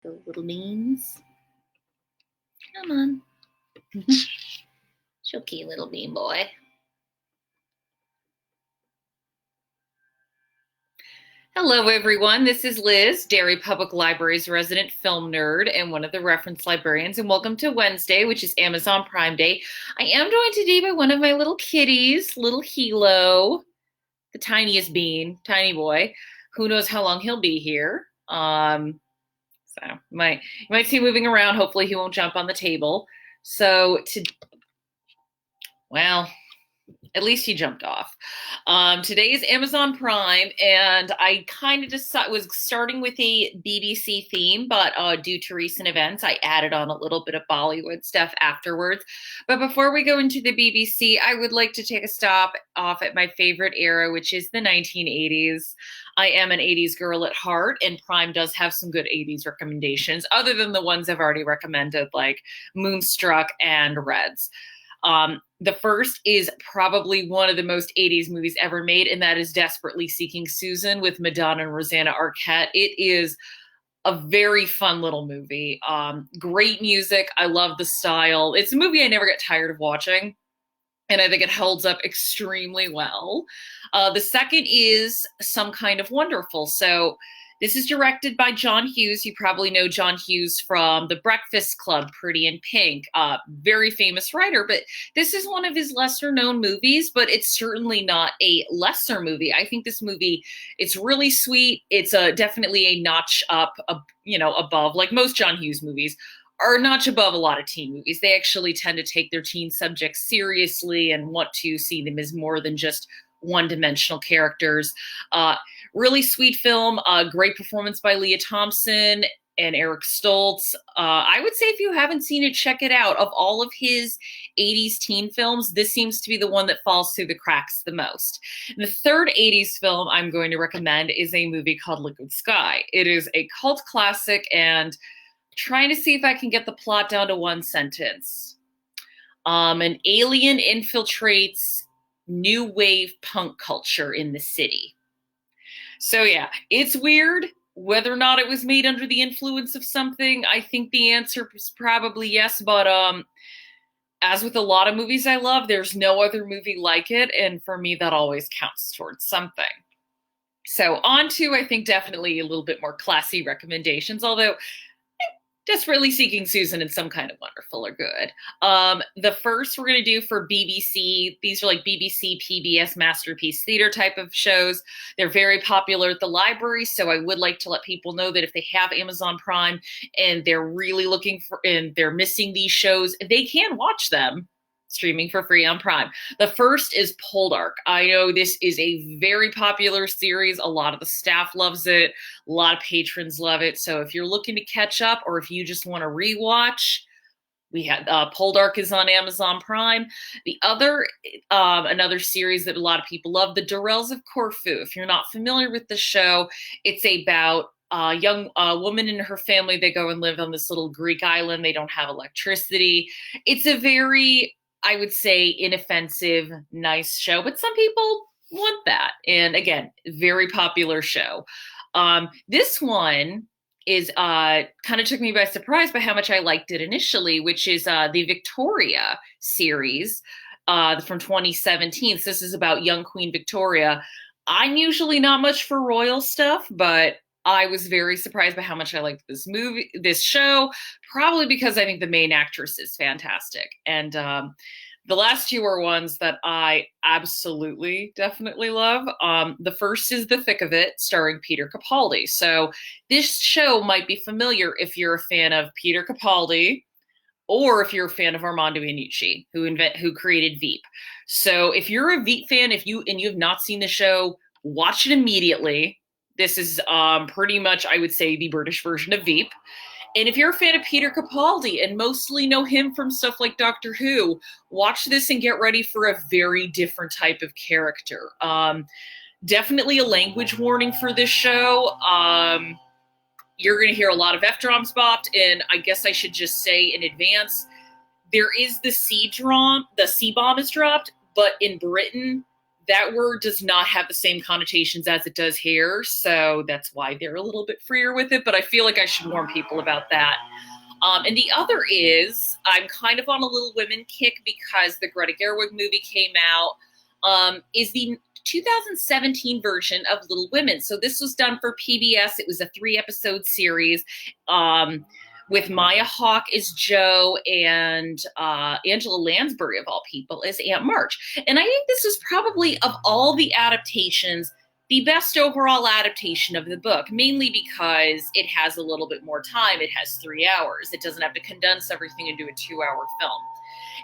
The little beans. Come on. Choky little bean boy. Hello, everyone. This is Liz, Derry Public Library's resident film nerd and one of the reference librarians, and welcome to Wednesday, which is Amazon Prime Day. I am joined today by one of my little kitties, little Hilo, the tiniest bean, tiny boy. Who knows how long he'll be here? So you might see him moving around. Hopefully, he won't jump on the table. So at least he jumped off. Today is Amazon Prime, and I kind of was starting with a BBC theme, but due to recent events, I added on a little bit of Bollywood stuff afterwards. But before we go into the BBC, I would like to take a stop off at my favorite era, which is the 1980s. I am an 80s girl at heart, and Prime does have some good 80s recommendations, other than the ones I've already recommended, like Moonstruck and Reds. The first is probably one of the most 80s movies ever made, and that is Desperately Seeking Susan with Madonna and Rosanna Arquette. It is a very fun little movie. Great music. I love the style. It's a movie I never get tired of watching, and I think it holds up extremely well. The second is Some Kind of Wonderful. So this is directed by John Hughes. You probably know John Hughes from The Breakfast Club, Pretty in Pink, very famous writer, but this is one of his lesser known movies, but it's certainly not a lesser movie. I think this movie, it's really sweet. It's definitely a notch up, above, like most John Hughes movies are a notch above a lot of teen movies. They actually tend to take their teen subjects seriously and want to see them as more than just one-dimensional characters. Really sweet film, great performance by Leah Thompson and Eric Stoltz. I would say if you haven't seen it, check it out. Of all of his 80s teen films, this seems to be the one that falls through the cracks the most. And the third 80s film I'm going to recommend is a movie called Liquid Sky. It is a cult classic, and trying to see if I can get the plot down to one sentence. An alien infiltrates new wave punk culture in the city. So yeah, it's weird. Whether or not it was made under the influence of something, I think the answer is probably yes. But as with a lot of movies I love, there's no other movie like it. And for me, that always counts towards something. So on to, I think, definitely a little bit more classy recommendations, although Desperately Seeking Susan and Some Kind of Wonderful are good. The first we're going to do for BBC, these are like BBC, PBS Masterpiece Theater type of shows. They're very popular at the library, so I would like to let people know that if they have Amazon Prime and they're really looking for, and they're missing these shows, they can watch them streaming for free on Prime. The first is Poldark. I know this is a very popular series. A lot of the staff loves it. A lot of patrons love it. So if you're looking to catch up, or if you just want to rewatch, we had Poldark is on Amazon Prime. The other, another series that a lot of people love, The Durrells of Corfu. If you're not familiar with the show, it's about a young woman and her family. They go and live on this little Greek island. They don't have electricity. It's a very, I would say, inoffensive, nice show, but some people want that. And again, very popular show. This one is kind of took me by surprise by how much I liked it initially, which is the Victoria series from 2017. So this is about young Queen Victoria. I'm usually not much for royal stuff, but I was very surprised by how much I liked this show, probably because I think the main actress is fantastic. And the last two are ones that I absolutely, definitely love. The first is The Thick of It, starring Peter Capaldi. So this show might be familiar if you're a fan of Peter Capaldi, or if you're a fan of Armando Iannucci, who created Veep. So if you're a Veep fan, and you have not seen the show, watch it immediately. This is pretty much, I would say, the British version of Veep. And if you're a fan of Peter Capaldi and mostly know him from stuff like Doctor Who, watch this and get ready for a very different type of character. Definitely a language warning for this show. You're going to hear a lot of F-drums bopped, and I guess I should just say in advance, there is the C-bomb is dropped, but in Britain, that word does not have the same connotations as it does here, so that's why they're a little bit freer with it, but I feel like I should warn people about that. And the other is, I'm kind of on a Little Women kick because the Greta Gerwig movie came out, is the 2017 version of Little Women. So this was done for PBS. It was a 3-episode series with Maya Hawke as Jo and Angela Lansbury, of all people, as Aunt March. And I think this was probably, of all the adaptations, the best overall adaptation of the book, mainly because it has a little bit more time. It has 3 hours. It doesn't have to condense everything into a 2-hour film.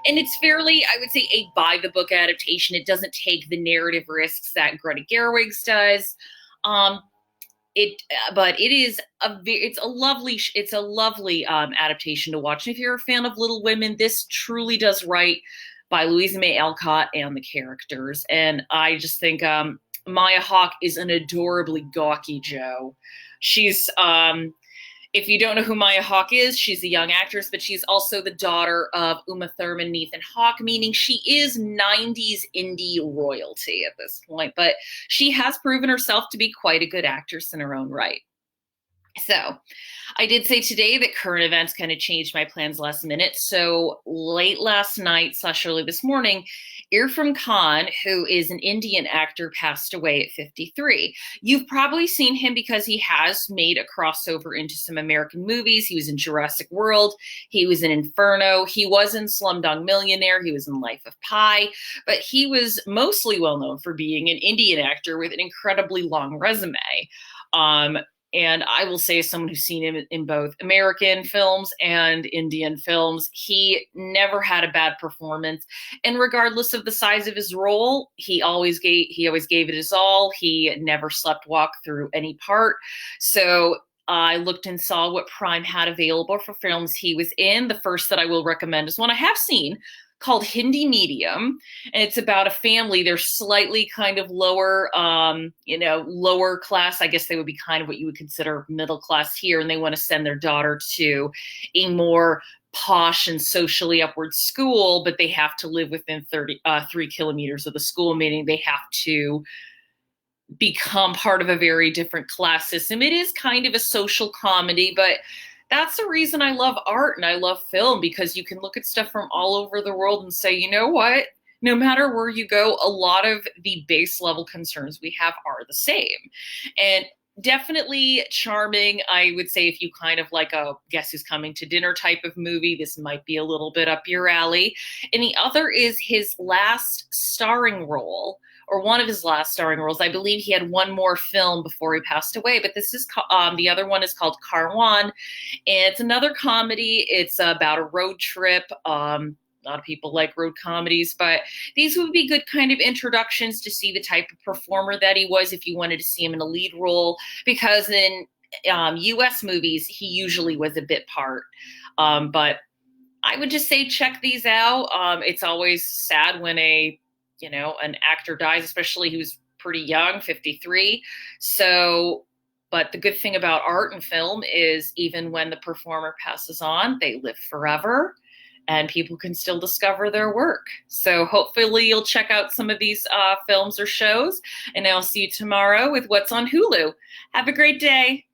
And it's fairly, I would say, a by-the-book adaptation. It doesn't take the narrative risks that Greta Gerwig's does. But it's a lovely adaptation to watch. And if you're a fan of Little Women, this truly does right by Louisa May Alcott and the characters. And I just think Maya Hawke is an adorably gawky Jo. She's if you don't know who Maya Hawke is, she's a young actress, but she's also the daughter of Uma Thurman and Ethan Hawke, meaning she is 90s indie royalty at this point. But she has proven herself to be quite a good actress in her own right. So I did say today that current events kind of changed my plans last minute. So late last night / early this morning, Irfan Khan, who is an Indian actor, passed away at 53. You've probably seen him because he has made a crossover into some American movies. He was in Jurassic World. He was in Inferno. He was in Slumdog Millionaire. He was in Life of Pi. But he was mostly well known for being an Indian actor with an incredibly long resume. And I will say, as someone who's seen him in both American films and Indian films, he never had a bad performance. And regardless of the size of his role, he always gave it his all. He never slept walk through any part. So I looked and saw what Prime had available for films he was in. The first that I will recommend is one I have seen, called Hindi Medium, and it's about a family. They're slightly kind of lower, lower class. I guess they would be kind of what you would consider middle class here, and they want to send their daughter to a more posh and socially upward school, but they have to live within 3 kilometers of the school, meaning they have to become part of a very different class system. It is kind of a social comedy, but that's the reason I love art and I love film, because you can look at stuff from all over the world and say, you know what? No matter where you go, a lot of the base level concerns we have are the same. And definitely charming. I would say if you kind of like a Guess Who's Coming to Dinner type of movie, this might be a little bit up your alley. And the other is his last starring role, or one of his last starring roles. I believe he had one more film before he passed away, but this is the other one is called Karwan. And it's another comedy. It's about a road trip. A lot of people like road comedies, but these would be good kind of introductions to see the type of performer that he was if you wanted to see him in a lead role, because in US movies, he usually was a bit part. But I would just say check these out. It's always sad when an actor dies, especially he was pretty young, 53. So, but the good thing about art and film is even when the performer passes on, they live forever and people can still discover their work. So hopefully you'll check out some of these films or shows, and I'll see you tomorrow with What's on Hulu. Have a great day.